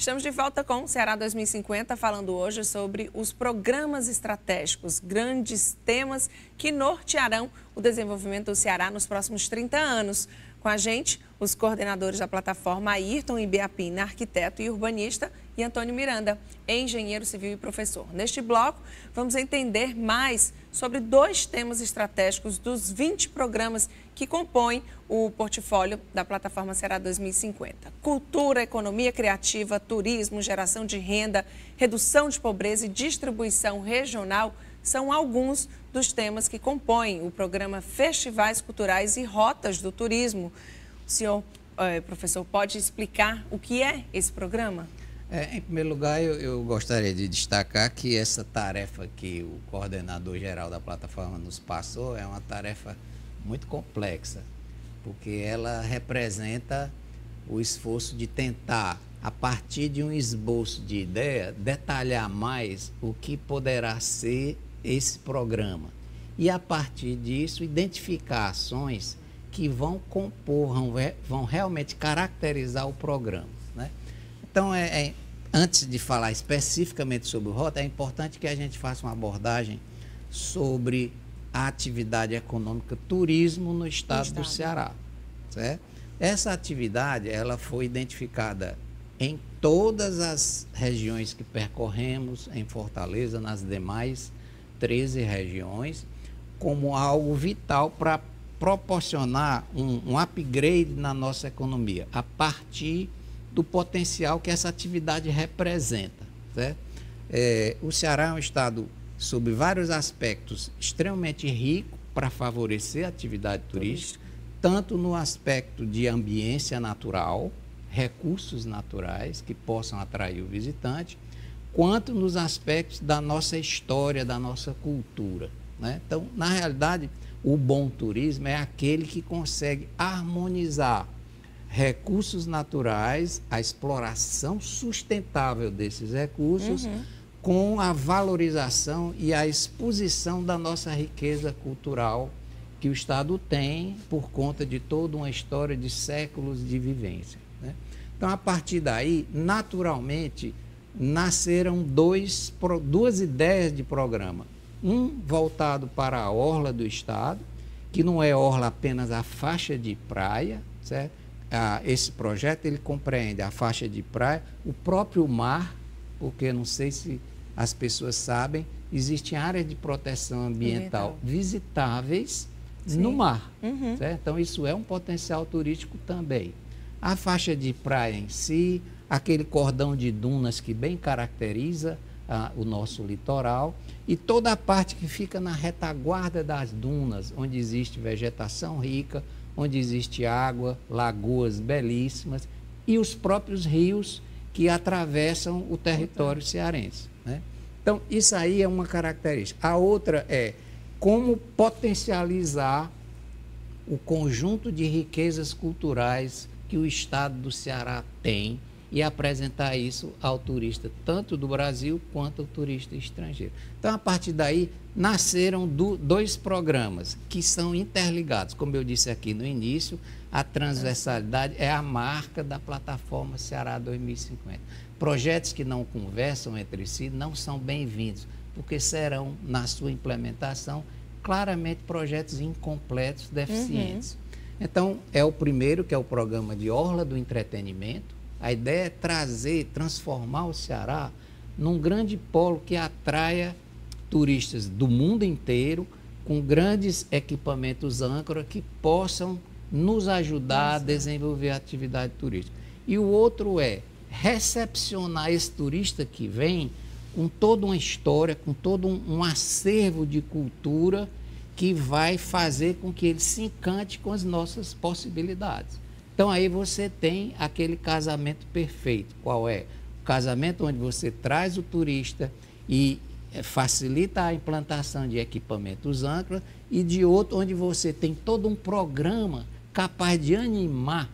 Estamos de volta com o Ceará 2050, falando hoje sobre os programas estratégicos, grandes temas que nortearão o desenvolvimento do Ceará nos próximos 30 anos. Com a gente, os coordenadores da plataforma Ayrton Ibiapina, arquiteto e urbanista, e Antônio Miranda, engenheiro civil e professor. Neste bloco, vamos entender mais sobre 2 temas estratégicos dos 20 programas que compõem o portfólio da plataforma Ceará 2050. Cultura, economia criativa, turismo, geração de renda, redução de pobreza e distribuição regional são alguns dos temas que compõem o programa Festivais Culturais e Rotas do Turismo. O senhor, professor, pode explicar o que é esse programa? Em primeiro lugar, eu gostaria de destacar que essa tarefa que o coordenador geral da plataforma nos passou é uma tarefa muito complexa, porque ela representa o esforço de tentar, a partir de um esboço de ideia, detalhar mais o que poderá ser esse programa. E, a partir disso, identificar ações que vão compor, vão realmente caracterizar o programa, né? Então, antes de falar especificamente sobre o Rota, é importante que a gente faça uma abordagem sobre a atividade econômica turismo no estado do Ceará, certo? Essa atividade ela foi identificada em todas as regiões que percorremos, em Fortaleza, nas demais 13 regiões, como algo vital para proporcionar um upgrade na nossa economia, a partir do potencial que essa atividade representa, certo? O Ceará é um estado, sob vários aspectos, extremamente rico para favorecer a atividade turística, tanto no aspecto de ambiência natural, recursos naturais que possam atrair o visitante, quanto nos aspectos da nossa história, da nossa cultura, né? Então, na realidade, o bom turismo é aquele que consegue harmonizar recursos naturais, a exploração sustentável desses recursos, com a valorização e a exposição da nossa riqueza cultural que o Estado tem por conta de toda uma história de séculos de vivência, né? Então, a partir daí, naturalmente, nasceram duas ideias de programa. Um voltado para a orla do Estado, que não é orla apenas a faixa de praia, certo? Esse projeto ele compreende a faixa de praia, o próprio mar, porque não sei se as pessoas sabem, existem áreas de proteção ambiental visitáveis no mar, certo? Então isso é um potencial turístico também. A faixa de praia em si, aquele cordão de dunas que bem caracteriza o nosso litoral, e toda a parte que fica na retaguarda das dunas, onde existe vegetação rica, onde existe água, lagoas belíssimas e os próprios rios que atravessam o território cearense, né? Então, isso aí é uma característica. A outra é como potencializar o conjunto de riquezas culturais que o estado do Ceará tem e apresentar isso ao turista, tanto do Brasil quanto ao turista estrangeiro. Então, a partir daí, nasceram 2 programas que são interligados. Como eu disse aqui no início, a transversalidade é a marca da plataforma Ceará 2050. Projetos que não conversam entre si não são bem-vindos, porque serão, na sua implementação, claramente projetos incompletos, deficientes. Então, é o primeiro, que é o programa de Orla do Entretenimento. A ideia é transformar o Ceará num grande polo que atraia turistas do mundo inteiro, com grandes equipamentos âncora que possam nos ajudar a desenvolver a atividade turística. E o outro é recepcionar esse turista que vem com toda uma história, com todo um acervo de cultura que vai fazer com que ele se encante com as nossas possibilidades. Então, aí você tem aquele casamento perfeito. Qual é? O casamento onde você traz o turista e facilita a implantação de equipamentos âncora, e de outro onde você tem todo um programa capaz de animar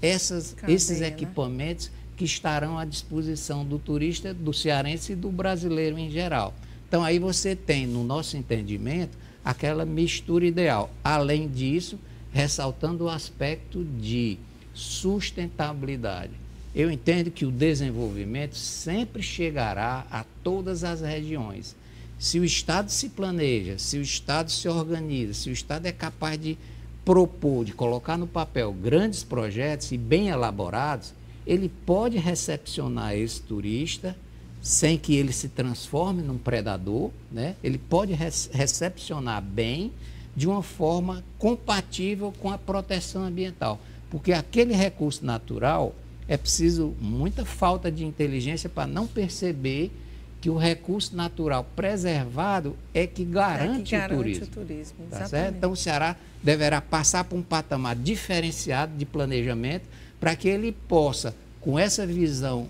esses equipamentos que estarão à disposição do turista, do cearense e do brasileiro em geral. Então, aí você tem, no nosso entendimento, aquela mistura ideal. Além disso, ressaltando o aspecto de sustentabilidade. eu entendo que o desenvolvimento sempre chegará a todas as regiões. Se o Estado se planeja, se o Estado se organiza, se o Estado é capaz de propor, de colocar no papel grandes projetos e bem elaborados, ele pode recepcionar esse turista sem que ele se transforme num predador, né? Ele pode recepcionar bem de uma forma compatível com a proteção ambiental. Porque aquele recurso natural é preciso muita falta de inteligência para não perceber que o recurso natural preservado é que garante, o turismo. Tá certo? Então o Ceará deverá passar por um patamar diferenciado de planejamento para que ele possa, com essa visão,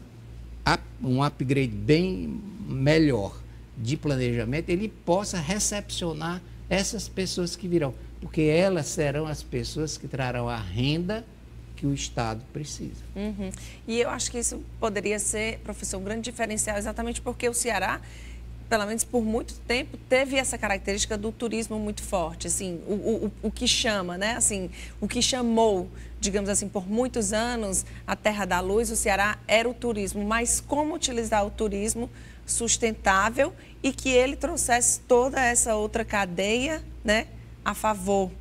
um upgrade bem melhor de planejamento, ele possa recepcionar essas pessoas que virão, porque elas serão as pessoas que trarão a renda que o Estado precisa. Uhum. E eu acho que isso poderia ser, professor, um grande diferencial, exatamente porque o Ceará, pelo menos por muito tempo, teve essa característica do turismo muito forte, assim, o que chama, né, assim, o que chamou, digamos assim, por muitos anos, a Terra da Luz, o Ceará era o turismo, mas como utilizar o turismo sustentável e que ele trouxesse toda essa outra cadeia, né, a favor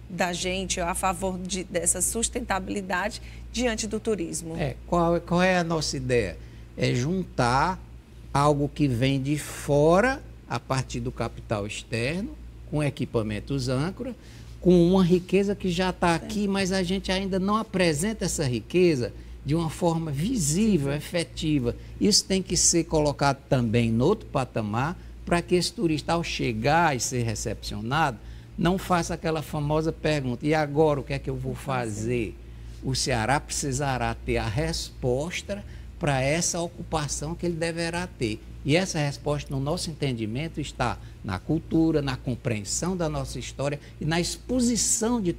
da gente, a favor dessa sustentabilidade diante do turismo. Qual é a nossa ideia? É juntar algo que vem de fora, a partir do capital externo, com equipamentos âncora, com uma riqueza que já está aqui, mas a gente ainda não apresenta essa riqueza de uma forma visível, efetiva. Isso tem que ser colocado também em outro patamar, para que esse turista, ao chegar e ser recepcionado, não faça aquela famosa pergunta: e agora o que é que eu vou fazer? O Ceará precisará ter a resposta para essa ocupação que ele deverá ter. E essa resposta, no nosso entendimento, está na cultura, na compreensão da nossa história e na exposição de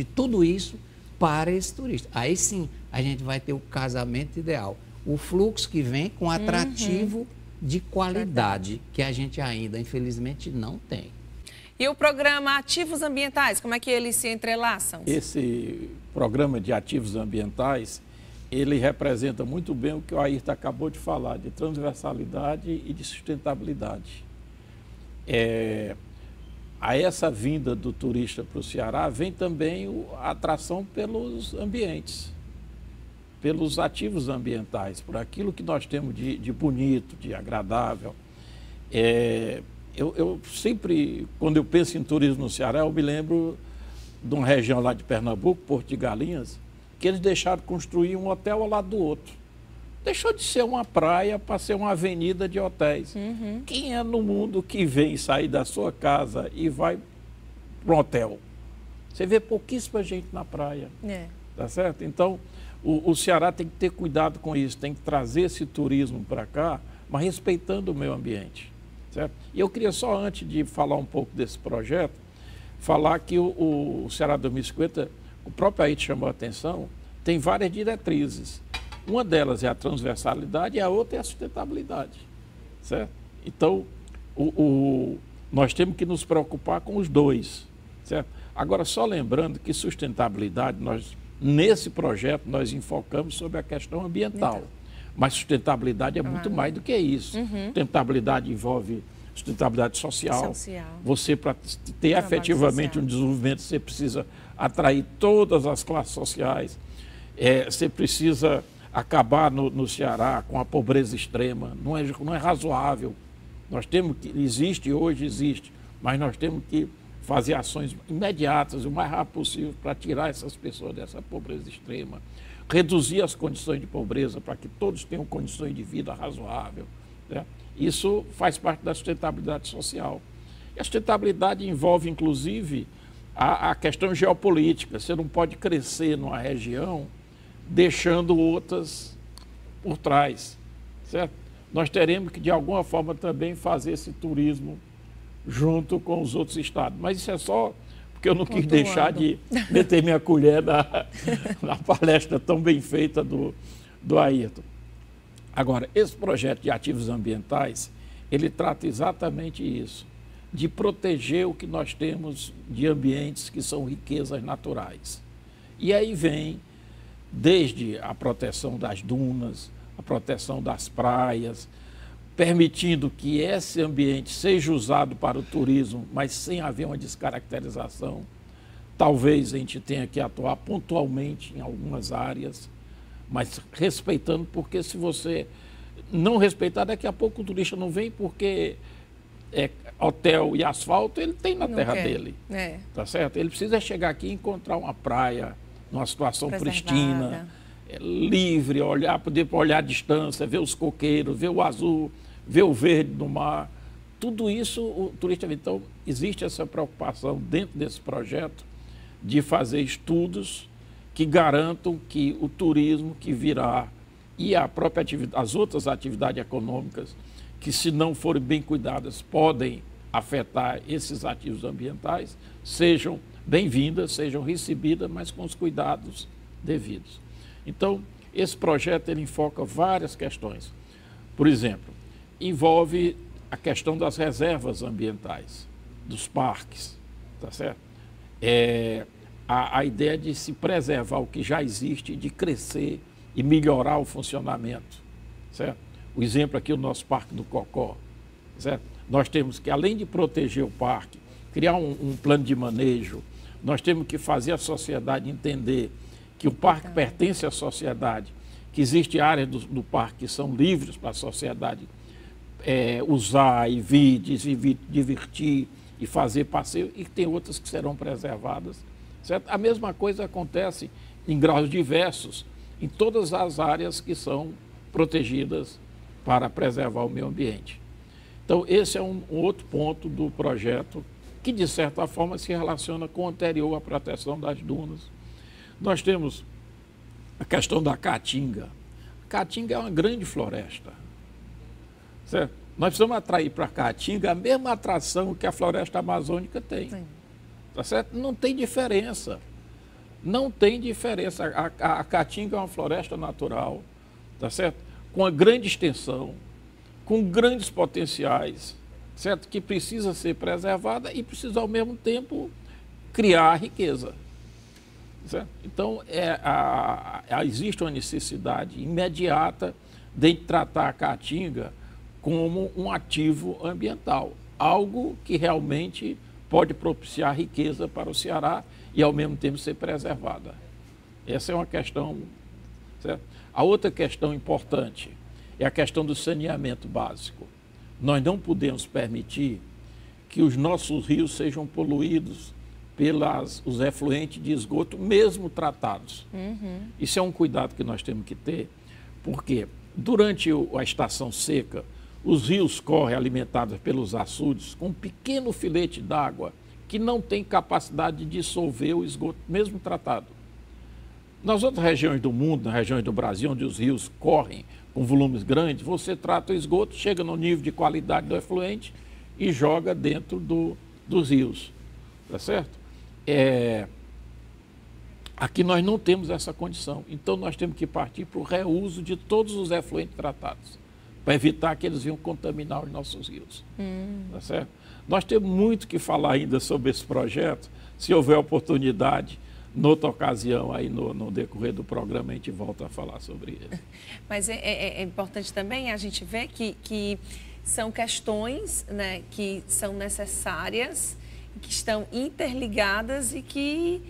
tudo isso para esse turista. Aí sim, a gente vai ter o casamento ideal. O fluxo que vem com atrativo de qualidade, que a gente ainda, infelizmente, não tem. E o programa Ativos Ambientais, como é que eles se entrelaçam? Esse programa de ativos ambientais, ele representa muito bem o que o Ayrton acabou de falar, de transversalidade e de sustentabilidade. A essa vinda do turista para o Ceará, vem também a atração pelos ambientes, pelos ativos ambientais, por aquilo que nós temos de bonito, de agradável. Eu sempre, quando eu penso em turismo no Ceará, eu me lembro de uma região lá de Pernambuco, Porto de Galinhas, que eles deixaram de construir um hotel ao lado do outro. Deixou de ser uma praia para ser uma avenida de hotéis. Quem é no mundo que vem sair da sua casa e vai para um hotel? Você vê pouquíssima gente na praia. Tá certo? Então, o Ceará tem que ter cuidado com isso, tem que trazer esse turismo para cá, mas respeitando o meio ambiente. Certo? E eu queria só, antes de falar um pouco desse projeto, falar que o Ceará 2050, o próprio Ayrton chamou a atenção, tem várias diretrizes. Uma delas é a transversalidade e a outra é a sustentabilidade. Certo? Então, nós temos que nos preocupar com os dois. Certo? Agora, só lembrando que sustentabilidade, nesse projeto, nós enfocamos sobre a questão ambiental. Mas sustentabilidade é muito mais do que isso. Sustentabilidade envolve sustentabilidade social. Você, para ter efetivamente um desenvolvimento, você precisa atrair todas as classes sociais. Você precisa acabar no Ceará com a pobreza extrema. Não é razoável. Nós temos que, existe, mas nós temos que fazer ações imediatas, o mais rápido possível, para tirar essas pessoas dessa pobreza extrema. Reduzir as condições de pobreza para que todos tenham condições de vida razoável. Né? Isso faz parte da sustentabilidade social. E a sustentabilidade envolve, inclusive, a questão geopolítica. Você não pode crescer numa região deixando outras por trás. Certo? Nós teremos que, de alguma forma, também fazer esse turismo junto com os outros estados. Mas isso é só porque eu não quis deixar de meter minha colher na palestra tão bem feita do Ayrton. Agora, esse projeto de ativos ambientais, ele trata exatamente isso, de proteger o que nós temos de ambientes que são riquezas naturais. E aí vem desde a proteção das dunas, a proteção das praias, permitindo que esse ambiente seja usado para o turismo, mas sem haver uma descaracterização. Talvez a gente tenha que atuar pontualmente em algumas áreas, mas respeitando, porque se você não respeitar, daqui a pouco o turista não vem, porque hotel e asfalto ele tem na terra dele. Tá certo? Ele precisa chegar aqui e encontrar uma praia, numa situação pristina, livre, poder olhar a distância, ver os coqueiros, ver o azul, ver o verde no mar. Tudo isso o turista vê. Então, existe essa preocupação dentro desse projeto de fazer estudos que garantam que o turismo que virá e a própria as outras atividades econômicas, que se não forem bem cuidadas, podem afetar esses ativos ambientais, sejam bem-vindas, sejam recebidas, mas com os cuidados devidos. Então, esse projeto ele enfoca várias questões. Por exemplo, envolve a questão das reservas ambientais, dos parques, tá certo? A ideia de se preservar o que já existe, de crescer e melhorar o funcionamento, certo? O exemplo aqui é o nosso Parque do Cocó, certo? Nós temos que, além de proteger o parque, criar um plano de manejo, nós temos que fazer a sociedade entender que o parque pertence à sociedade, que existem áreas do parque que são livres para a sociedade usar e vir, divertir e fazer passeio, e tem outras que serão preservadas, certo? A mesma coisa acontece em graus diversos em todas as áreas que são protegidas para preservar o meio ambiente. Então, esse é um outro ponto do projeto que, de certa forma, se relaciona com o anterior à proteção das dunas. Nós temos a questão da Caatinga. A Caatinga é uma grande floresta, certo? Nós precisamos atrair para a Caatinga a mesma atração que a floresta amazônica tem. Sim. Tá certo? Não tem diferença. Não tem diferença. A Caatinga é uma floresta natural, tá certo? Com uma grande extensão, com grandes potenciais, certo? Que precisa ser preservada e precisa, ao mesmo tempo, criar riqueza. Certo? Então, existe uma necessidade imediata de tratar a Caatinga como um ativo ambiental, algo que realmente pode propiciar riqueza para o Ceará e, ao mesmo tempo, ser preservada. Essa é uma questão, certo? A outra questão importante é a questão do saneamento básico. Nós não podemos permitir que os nossos rios sejam poluídos pelos efluentes de esgoto, mesmo tratados. Isso é um cuidado que nós temos que ter, porque durante a estação seca, os rios correm alimentados pelos açudes com um pequeno filete d'água que não tem capacidade de dissolver o esgoto, mesmo tratado. Nas outras regiões do mundo, nas regiões do Brasil, onde os rios correm com volumes grandes, você trata o esgoto, chega no nível de qualidade do efluente e joga dentro dos rios, tá certo? Aqui nós não temos essa condição, então nós temos que partir para o reuso de todos os efluentes tratados, para evitar que eles venham contaminar os nossos rios. Tá certo? Nós temos muito que falar ainda sobre esse projeto. Se houver oportunidade, noutra ocasião, aí no decorrer do programa, a gente volta a falar sobre ele. Mas é importante também a gente ver que são questões, né, que são necessárias, que estão interligadas e que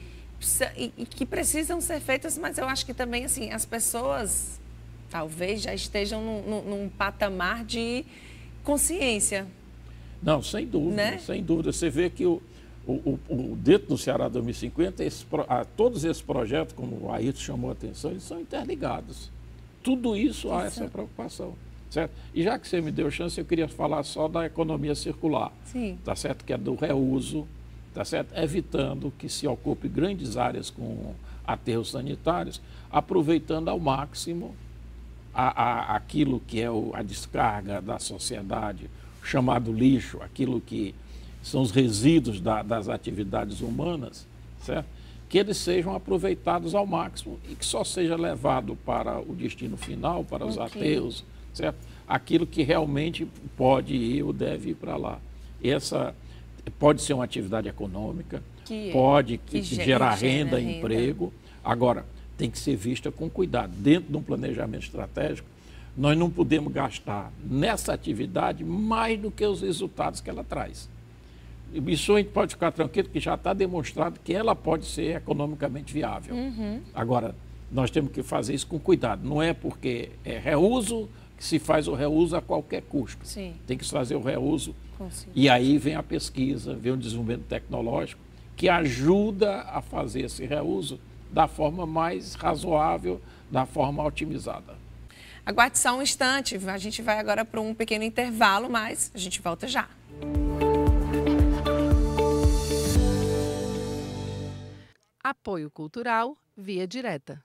precisam ser feitas, mas eu acho que também assim, as pessoas talvez já estejam num patamar de consciência. Não, sem dúvida, né? Sem dúvida. Você vê que dentro do Ceará 2050, todos esses projetos, como o Ayrton chamou a atenção, eles são interligados. Tudo isso há essa preocupação, certo? E já que você me deu chance, eu queria falar só da economia circular. Sim. Tá certo? Que é do reuso, tá certo? Evitando que se ocupe grandes áreas com aterros sanitários, aproveitando ao máximo aquilo que é a descarga da sociedade, chamado lixo, aquilo que são os resíduos das atividades humanas, certo? Que eles sejam aproveitados ao máximo e que só seja levado para o destino final, para os aterros, certo? Aquilo que realmente pode ir ou deve ir para lá. Essa pode ser uma atividade econômica, pode gerar renda, emprego. Agora, tem que ser vista com cuidado. Dentro de um planejamento estratégico, nós não podemos gastar nessa atividade mais do que os resultados que ela traz. Isso a gente pode ficar tranquilo que já está demonstrado que ela pode ser economicamente viável. Agora, nós temos que fazer isso com cuidado. Não é porque é reuso que se faz o reuso a qualquer custo. Sim. Tem que se fazer o reuso. E aí vem a pesquisa, vem o desenvolvimento tecnológico, que ajuda a fazer esse reuso da forma mais razoável, da forma otimizada. Aguarde só um instante, a gente vai agora para um pequeno intervalo, mas a gente volta já. Apoio Cultural Via Direta.